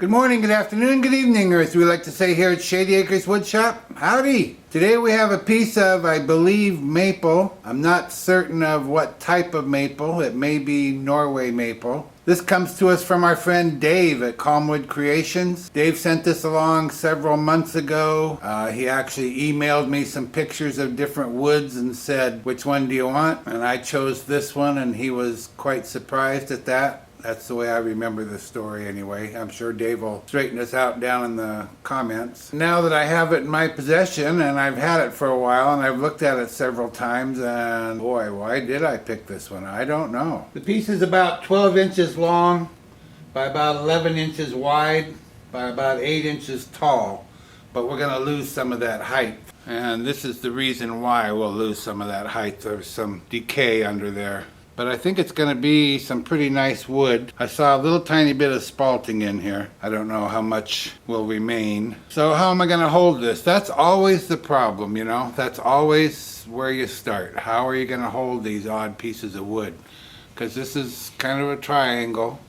Good morning, good afternoon, good evening, or as we like to say here at Shady Acres Woodshop, howdy! Today we have a piece of, I believe, maple. I'm not certain of what type of maple. It may be Norway maple. This comes to us from our friend Dave at Calmwood Creations. Dave sent this along several months ago. He actually emailed me some pictures of different woods and said, which one do you want? And I chose this one, and he was quite surprised at that. That's the way I remember the story anyway. I'm sure Dave will straighten us out down in the comments. Now that I have it in my possession, and I've had it for a while, and I've looked at it several times, and boy, why did I pick this one? I don't know. The piece is about 12 inches long, by about 11 inches wide, by about 8 inches tall. But we're gonna lose some of that height. And this is the reason why we'll lose some of that height. There's some decay under there. But I think it's going to be some pretty nice wood. I saw a little tiny bit of spalting in here. I don't know how much will remain. So how am I going to hold this? That's always the problem, you know. That's always where you start. How are you going to hold these odd pieces of wood? Because this is kind of a triangle.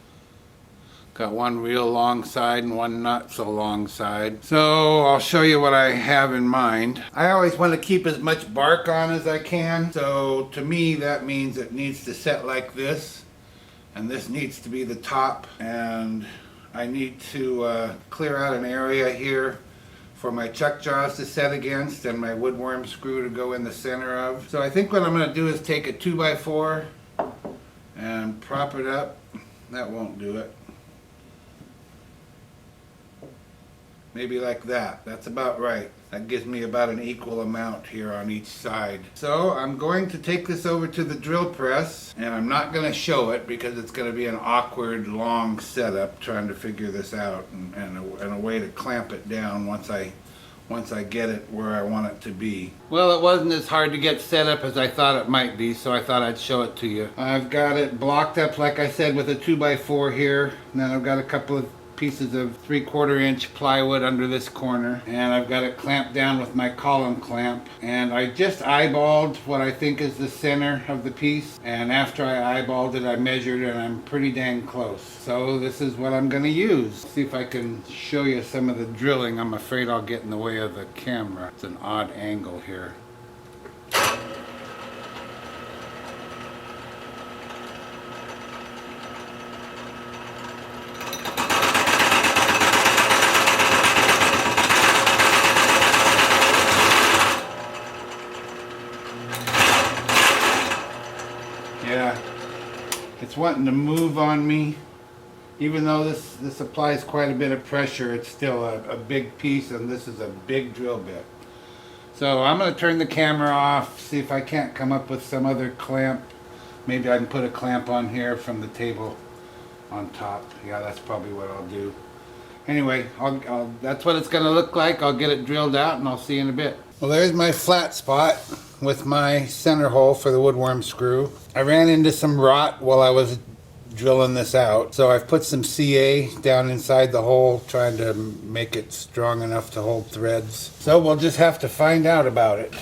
Got one real long side and one not so long side. So I'll show you what I have in mind. I always want to keep as much bark on as I can. So to me that means it needs to set like this. And this needs to be the top. And I need to clear out an area here for my chuck jaws to set against and my woodworm screw to go in the center of. So I think what I'm going to do is take a 2x4 and prop it up. That won't do it. Maybe like that. That's about right. That gives me about an equal amount here on each side. So I'm going to take this over to the drill press, and I'm not going to show it because it's going to be an awkward long setup trying to figure this out and a way to clamp it down once I get it where I want it to be. Well, it wasn't as hard to get set up as I thought it might be, so I thought I'd show it to you. I've got it blocked up, like I said, with a 2x4 here. Then I've got a couple of pieces of 3/4 inch plywood under this corner, and I've got it clamped down with my column clamp, and I just eyeballed what I think is the center of the piece, and after I eyeballed it I measured, and I'm pretty dang close. So this is what I'm going to use. See if I can show you some of the drilling. I'm afraid I'll get in the way of the camera. It's an odd angle here. Yeah, it's wanting to move on me. Even though this applies quite a bit of pressure, it's still a big piece, and this is a big drill bit. So I'm going to turn the camera off, see if I can't come up with some other clamp. Maybe I can put a clamp on here from the table on top. Yeah, that's probably what I'll do. Anyway, that's what it's going to look like. I'll get it drilled out, and I'll see you in a bit. Well, there's my flat spot with my center hole for the woodworm screw. I ran into some rot while I was drilling this out, so I've put some CA down inside the hole, trying to make it strong enough to hold threads. So we'll just have to find out about it.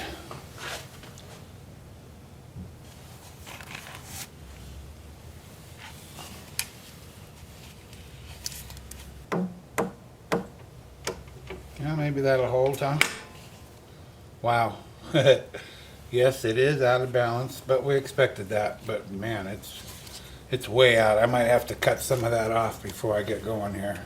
Yeah, maybe that'll hold, huh? Wow. Yes, it is out of balance, but we expected that. But man, it's way out. I might have to cut some of that off before I get going here.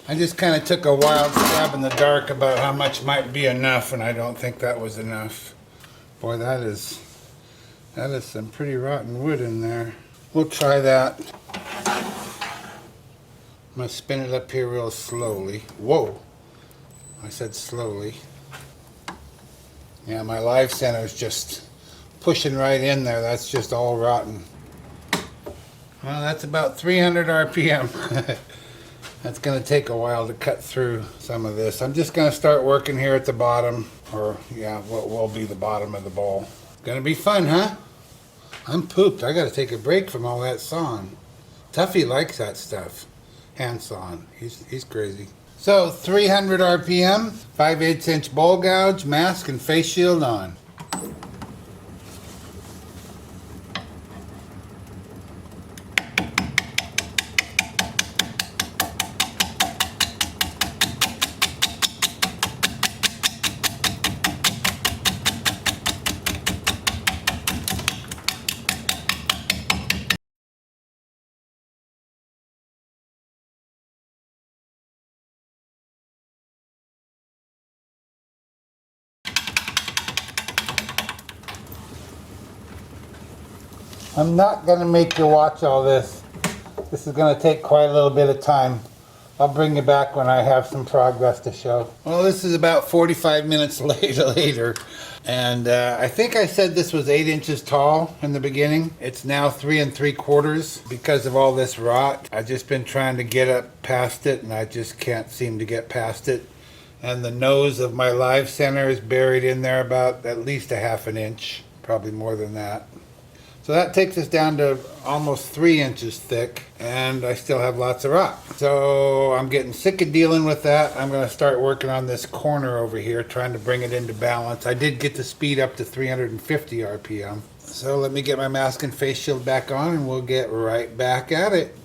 I just kind of took a wild stab in the dark about how much might be enough, and I don't think that was enough. Boy, that is some pretty rotten wood in there. We'll try that. I'm going to spin it up here real slowly. Whoa! I said slowly. Yeah, my live center is just pushing right in there. That's just all rotten. Well, that's about 300 RPM. That's going to take a while to cut through some of this. I'm just going to start working here at the bottom, or yeah, what will be the bottom of the bowl. Going to be fun, huh? I'm pooped. I got to take a break from all that sawing. Tuffy likes that stuff. Hand sawing. He's crazy. So 300 RPM, 5/8 inch bowl gouge, mask, and face shield on. I'm not going to make you watch all this. This is going to take quite a little bit of time. I'll bring you back when I have some progress to show. Well, this is about 45 minutes later. And I think I said this was 8 inches tall in the beginning. It's now 3 3/4 because of all this rot. I've just been trying to get up past it and I just can't seem to get past it. And the nose of my live center is buried in there about at least a ½ an inch, probably more than that. So that takes us down to almost 3 inches thick, and I still have lots of rot. So I'm getting sick of dealing with that. I'm going to start working on this corner over here, trying to bring it into balance. I did get the speed up to 350 RPM. So let me get my mask and face shield back on, and we'll get right back at it.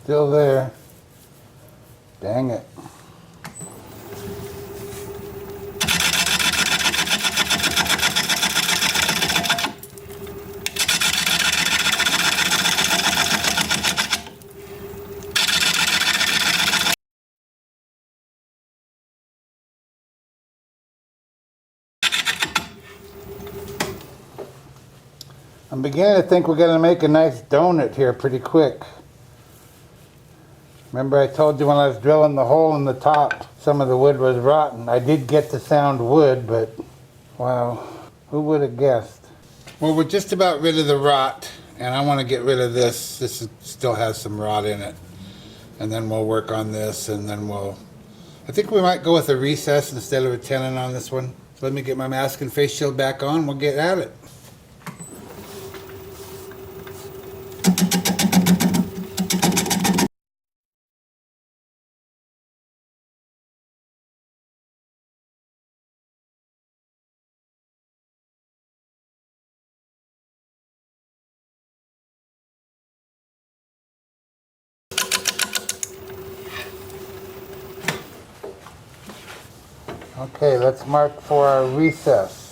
Still there. Dang it. I'm beginning to think we're going to make a nice donut here pretty quick. Remember I told you when I was drilling the hole in the top, some of the wood was rotten. I did get the sound wood, but wow, who would have guessed? Well, we're just about rid of the rot, and I want to get rid of this. Still has some rot in it. And then we'll work on this, and then I think we might go with a recess instead of a tenon on this one. So let me get my mask and face shield back on, we'll get at it. Okay, let's mark for our recess.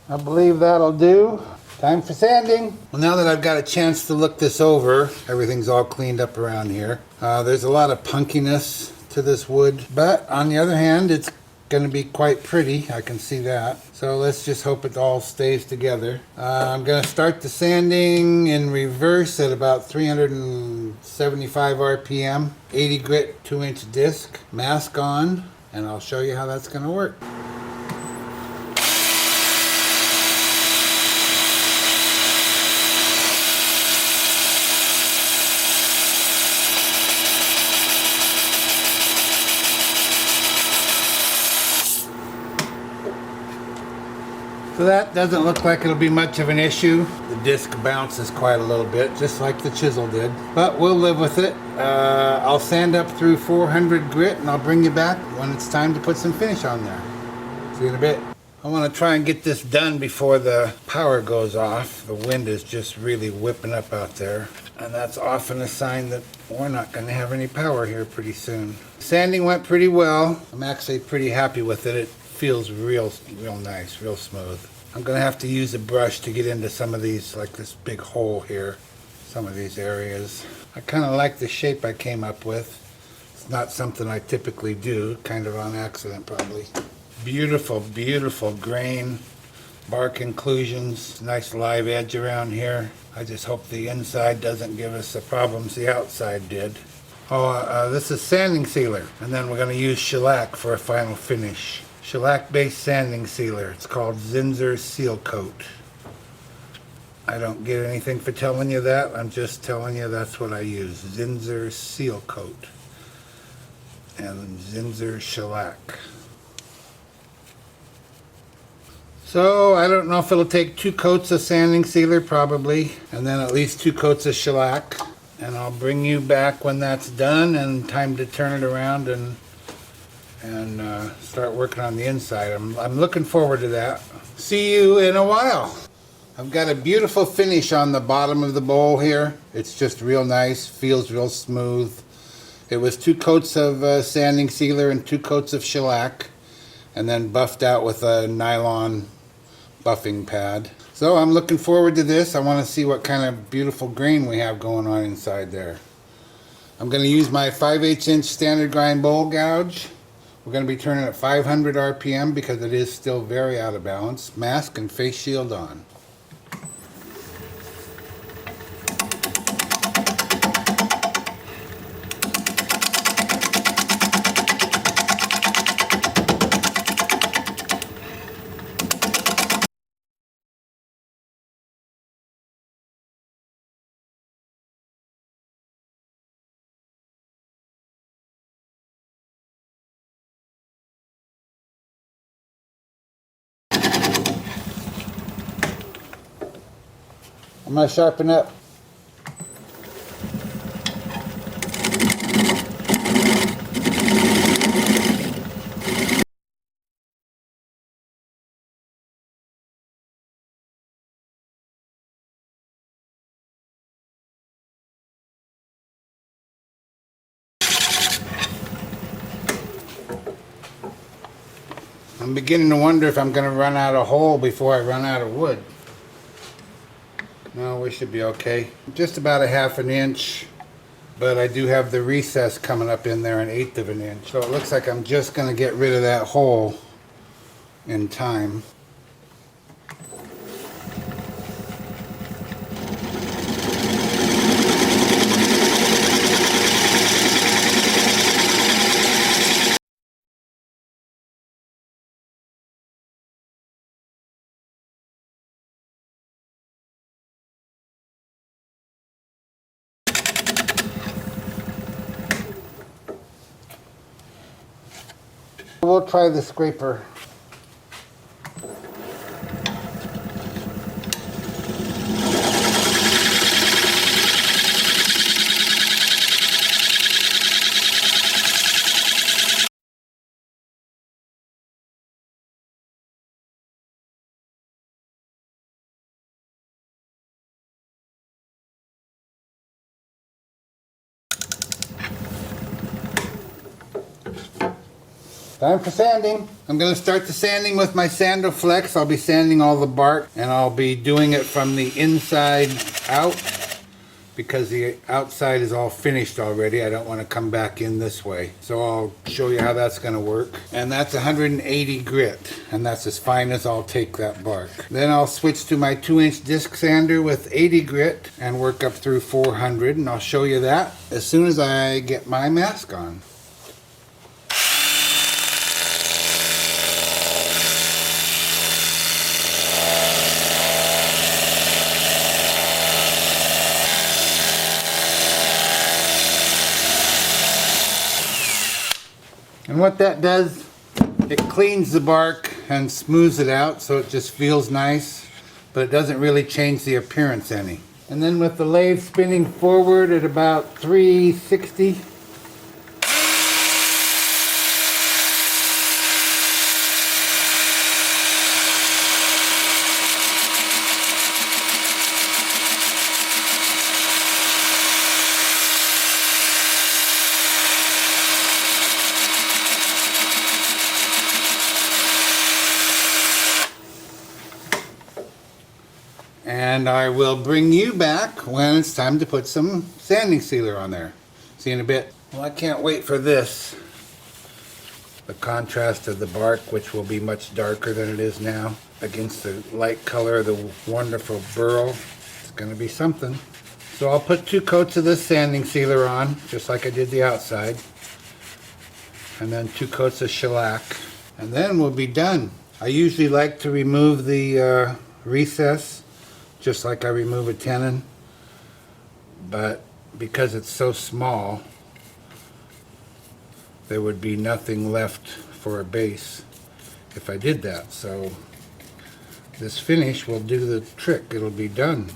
I believe that'll do. Time for sanding. Well, now that I've got a chance to look this over, everything's all cleaned up around here. There's a lot of punkiness to this wood, but on the other hand, it's going to be quite pretty. I can see that. So let's just hope it all stays together. I'm going to start the sanding in reverse at about 375 RPM, 80 grit 2-inch disc, mask on, and I'll show you how that's going to work. So that doesn't look like it'll be much of an issue. The disc bounces quite a little bit, just like the chisel did. But we'll live with it. I'll sand up through 400 grit and I'll bring you back when it's time to put some finish on there. See you in a bit. I want to try and get this done before the power goes off. The wind is just really whipping up out there. And that's often a sign that we're not going to have any power here pretty soon. Sanding went pretty well. I'm actually pretty happy with it. It feels real nice, real smooth. I'm going to have to use a brush to get into some of these, like this big hole here, some of these areas. I kind of like the shape I came up with. It's not something I typically do, kind of on accident probably. Beautiful, beautiful grain. bark inclusions, nice live edge around here. I just hope the inside doesn't give us the problems the outside did. This is sanding sealer, and then we're going to use shellac for a final finish. Shellac-based sanding sealer. It's called Zinsser Seal Coat. I don't get anything for telling you that. I'm just telling you that's what I use. Zinsser Seal Coat and Zinsser Shellac. So I don't know if it'll take 2 coats of sanding sealer, probably, and then at least 2 coats of shellac. And I'll bring you back when that's done and time to turn it around and start working on the inside. I'm looking forward to that. See you in a while. I've got a beautiful finish on the bottom of the bowl here. It's just real nice, feels real smooth. It was 2 coats of sanding sealer and 2 coats of shellac, and then buffed out with a nylon buffing pad. So I'm looking forward to this. I want to see what kind of beautiful grain we have going on inside there. I'm going to use my 5/8 inch standard grind bowl gouge. We're going to be turning at 500 RPM because it is still very out of balance. Mask and face shield on. I'm going to sharpen up. I'm beginning to wonder if I'm going to run out of hole before I run out of wood. No, we should be okay. Just about a 1/2 inch, but I do have the recess coming up in there, 1/8 of an inch. So it looks like I'm just going to get rid of that hole in time. We'll try the scraper. Time for sanding. I'm going to start the sanding with my Sandoflex. I'll be sanding all the bark, and I'll be doing it from the inside out because the outside is all finished already. I don't want to come back in this way. So I'll show you how that's going to work. And that's 180 grit, and that's as fine as I'll take that bark. Then I'll switch to my 2-inch disc sander with 80 grit and work up through 400, and I'll show you that as soon as I get my mask on. And what that does, it cleans the bark and smooths it out so it just feels nice, but it doesn't really change the appearance any. And then with the lathe spinning forward at about 360, and I will bring you back when it's time to put some sanding sealer on there. See you in a bit. Well, I can't wait for this. The contrast of the bark, which will be much darker than it is now. against the light color of the wonderful burl. It's going to be something. So I'll put 2 coats of this sanding sealer on, just like I did the outside. And then 2 coats of shellac. And then we'll be done. I usually like to remove the recess, just like I remove a tenon. But because it's so small, there would be nothing left for a base if I did that. So this finish will do the trick. It'll be done.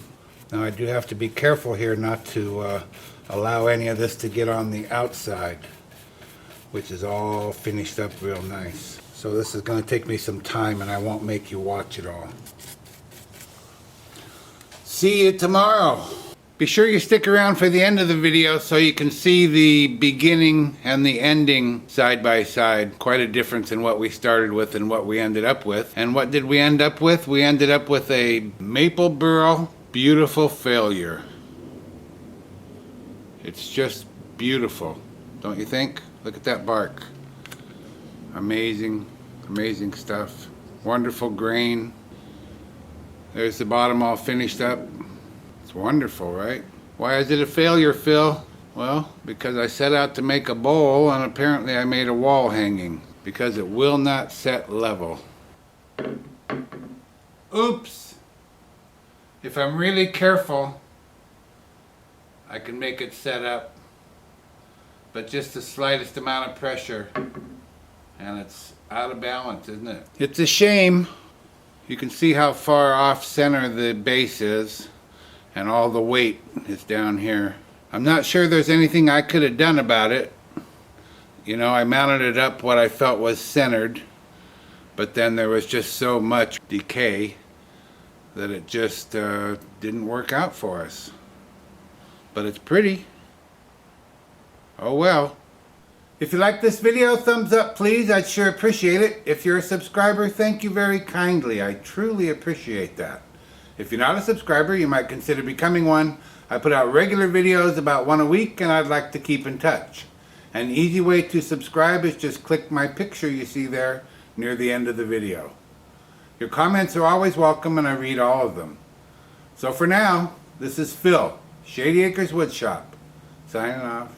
Now I do have to be careful here not to allow any of this to get on the outside, which is all finished up real nice. So this is going to take me some time, and I won't make you watch it all. See you tomorrow. Be sure you stick around for the end of the video so you can see the beginning and the ending side by side. Quite a difference in what we started with and what we ended up with. And what did we end up with? We ended up with a Maple Burl beautiful failure. It's just beautiful, don't you think? Look at that bark. Amazing, amazing stuff. Wonderful grain. There's the bottom all finished up. It's wonderful, right? Why is it a failure, Phil? Well, because I set out to make a bowl and apparently I made a wall hanging because it will not set level. Oops! If I'm really careful, I can make it set up, but just the slightest amount of pressure and it's out of balance, isn't it? It's a shame. You can see how far off center the base is. And all the weight is down here. I'm not sure there's anything I could have done about it. You know, I mounted it up what I felt was centered, but then there was just so much decay that it just didn't work out for us. But it's pretty. Oh well. If you like this video, thumbs up please. I'd sure appreciate it. If you're a subscriber, thank you very kindly. I truly appreciate that. If you're not a subscriber, you might consider becoming one. I put out regular videos about 1 a week, and I'd like to keep in touch. An easy way to subscribe is just click my picture you see there near the end of the video. Your comments are always welcome, and I read all of them. So for now, this is Phil, Shady Acres Woodshop, signing off.